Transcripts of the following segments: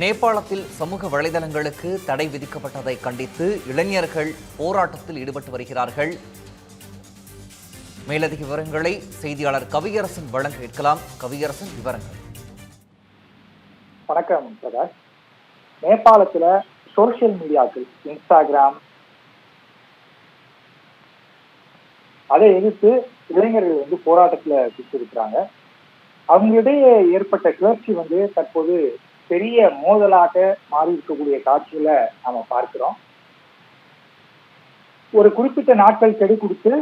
நேபாளத்தில் சமூக வலைதளங்களுக்கு தடை விதிக்கப்பட்டதை கண்டித்து இளைஞர்கள் போராட்டத்தில் ஈடுபட்டு வருகிறார்கள். மேலதிக விவரங்களை செய்தியாளர் கவியரசன் வழங்க கேட்கலாம். கவியரசன், விவரங்கள். வணக்கம் பிரகாஷ். நேபாளத்துல சோசியல் மீடியாக்கள், இன்ஸ்டாகிராம், அதை எதிர்த்து இளைஞர்கள் போராட்டத்துல இருக்கிறாங்க. அவங்களிடையே ஏற்பட்ட கிளர்ச்சி தற்போது பெரிய மோதலாக மாறி இருக்கக்கூடிய காட்சிகளை நாம பார்க்கிறோம். ஒரு குறிப்பிட்ட நாட்கள் கெடு கொடுத்து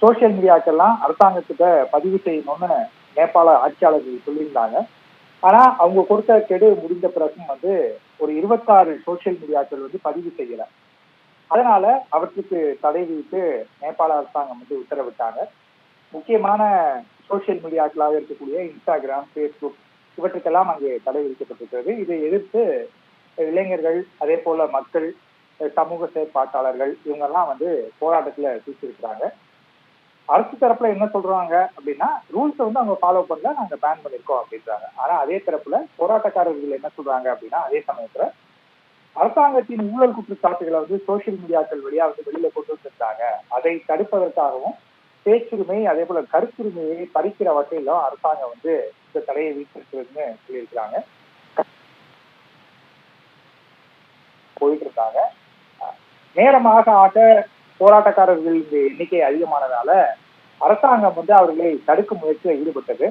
சோசியல் மீடியாக்கெல்லாம் அரசாங்கத்திட்ட பதிவு செய்யணும்னு நேபாள ஆட்சியாளர்கள் சொல்லியிருந்தாங்க. ஆனா அவங்க கொடுத்த கெடு முடிந்த பிறகும் ஒரு 26 சோசியல் மீடியாக்கள் பதிவு செய்யல. அதனால அவற்றுக்கு தடை விதித்து நேபாள அரசாங்கம் உத்தரவிட்டாங்க. முக்கியமான சோசியல் மீடியாக்களாக இருக்கக்கூடிய இன்ஸ்டாகிராம், ஃபேஸ்புக் இவற்றுக்கெல்லாம் அங்கே தடை விதிக்கப்பட்டிருக்கிறது. இதை எதிர்த்து இளைஞர்கள், அதே போல மக்கள், சமூக செயற்பாட்டாளர்கள் இவங்கெல்லாம் போராட்டத்துல தூக்கியிருக்கிறாங்க. அரசு தரப்புல என்ன சொல்றாங்க அப்படின்னா, ரூல்ஸை அவங்க ஃபாலோ பண்ணல, நாங்க பேன் பண்ணிருக்கோம் அப்படின்றாங்க. ஆனா அதே தரப்புல போராட்டக்காரர்கள் என்ன சொல்றாங்க அப்படின்னா, அதே சமயத்துல அரசாங்கத்தின் ஊழல் குற்றச்சாட்டுகளை சோசியல் மீடியாக்கள் வழியா வெளியில கொண்டு வந்திருந்தாங்க. அதை தடுப்பதற்காகவும் பேச்சுரிமை, அதே போல கருத்துரிமையை பறிக்கிற வகையிலும் அரசாங்கம் இந்த தடையை வீட்டிருக்கிறதுன்னு சொல்லியிருக்கிறாங்க. போயிட்டு இருந்தாங்க. நேரமாக ஆக போராட்டக்காரர்களின் எண்ணிக்கை அதிகமானதால அரசாங்கம் அவர்களை தடுக்கும் முயற்சியில் ஈடுபட்டது.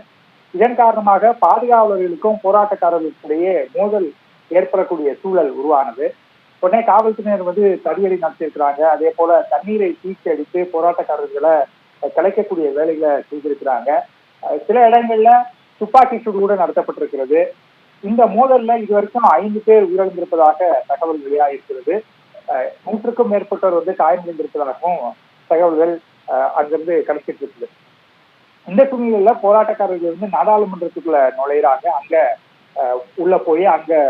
இதன் காரணமாக பாதுகாவலர்களுக்கும் போராட்டக்காரர்களுக்கும் இடையே மோதல் ஏற்படக்கூடிய சூழல் உருவானது. உடனே காவல்துறையினர் தடியடி நடத்தியிருக்கிறாங்க. அதே போல தண்ணீரை தீக்கி அடித்து போராட்டக்காரர்களை கலைக்கக்கூடிய வேலைகளை செய்திருக்கிறாங்க. சில இடங்கள்ல துப்பாக்கி சூடு கூட நடத்தப்பட்டிருக்கிறது. இந்த மோதல்ல இதுவரைக்கும் 5 பேர் உயிரிழந்திருப்பதாக தகவல் வெளியாகிருக்கிறது. 100க்கும் மேற்பட்டோர் காயமடைந்திருப்பதாகவும் தகவல்கள் அங்கிருந்து கிடைச்சிட்டு இருக்குது. இந்த சூழ்நிலையில போராட்டக்காரர்கள் நாடாளுமன்றத்துக்குள்ள நுழையிறாங்க. அங்க உள்ள போய் அங்க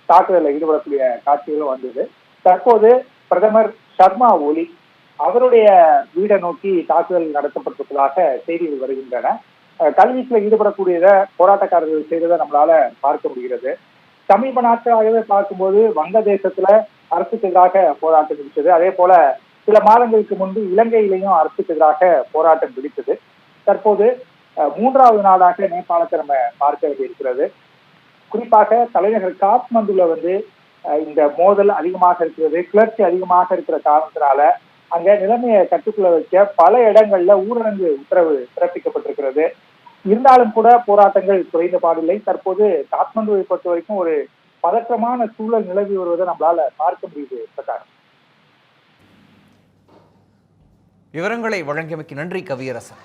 தாக்குதலில் ஈடுபடக்கூடிய காட்சிகளும் வந்தது. தற்போது பிரதமர் சர்மா ஒலி அவருடைய வீடை நோக்கி தாக்குதல் நடத்தப்பட்டிருப்பதாக செய்திகள் வருகின்றன. கல்வீச்சுல ஈடுபடக்கூடியத போராட்டக்காரர்கள் செய்ததை நம்மளால பார்க்க முடிகிறது. சமீப நாட்களாகவே பார்க்கும்போது வங்கதேசத்துல அரசுக்கு எதிராக போராட்டம் பிடித்தது. அதே போல சில மாதங்களுக்கு முன்பு இலங்கையிலையும் அரசுக்கு எதிராக போராட்டம் பிடித்தது. தற்போது 3வது நாடாக நேபாளத்தை நம்ம பார்க்க வேண்டியிருக்கிறது. குறிப்பாக தலைநகர் காத்மண்டுல இந்த மோதல் அதிகமாக இருக்கிறது, கிளர்ச்சி அதிகமாக இருக்கிற காரணத்தினால அங்க நிலைமையை கட்டுக்குள்ள வைக்க பல இடங்கள்ல ஊரடங்கு உத்தரவு பிறப்பிக்கப்பட்டிருக்கிறது. இருந்தாலும் கூட போராட்டங்கள் குறைந்த பாடில்லை. தற்போது காத்மண்டுவை பொறுத்த வரைக்கும் ஒரு பதற்றமான சூழல் நிலவி வருவதை நம்மளால பார்க்க முடியுது. பிரகாஷ், விவரங்களை வழங்கியமைக்கு நன்றி கவியரசன்.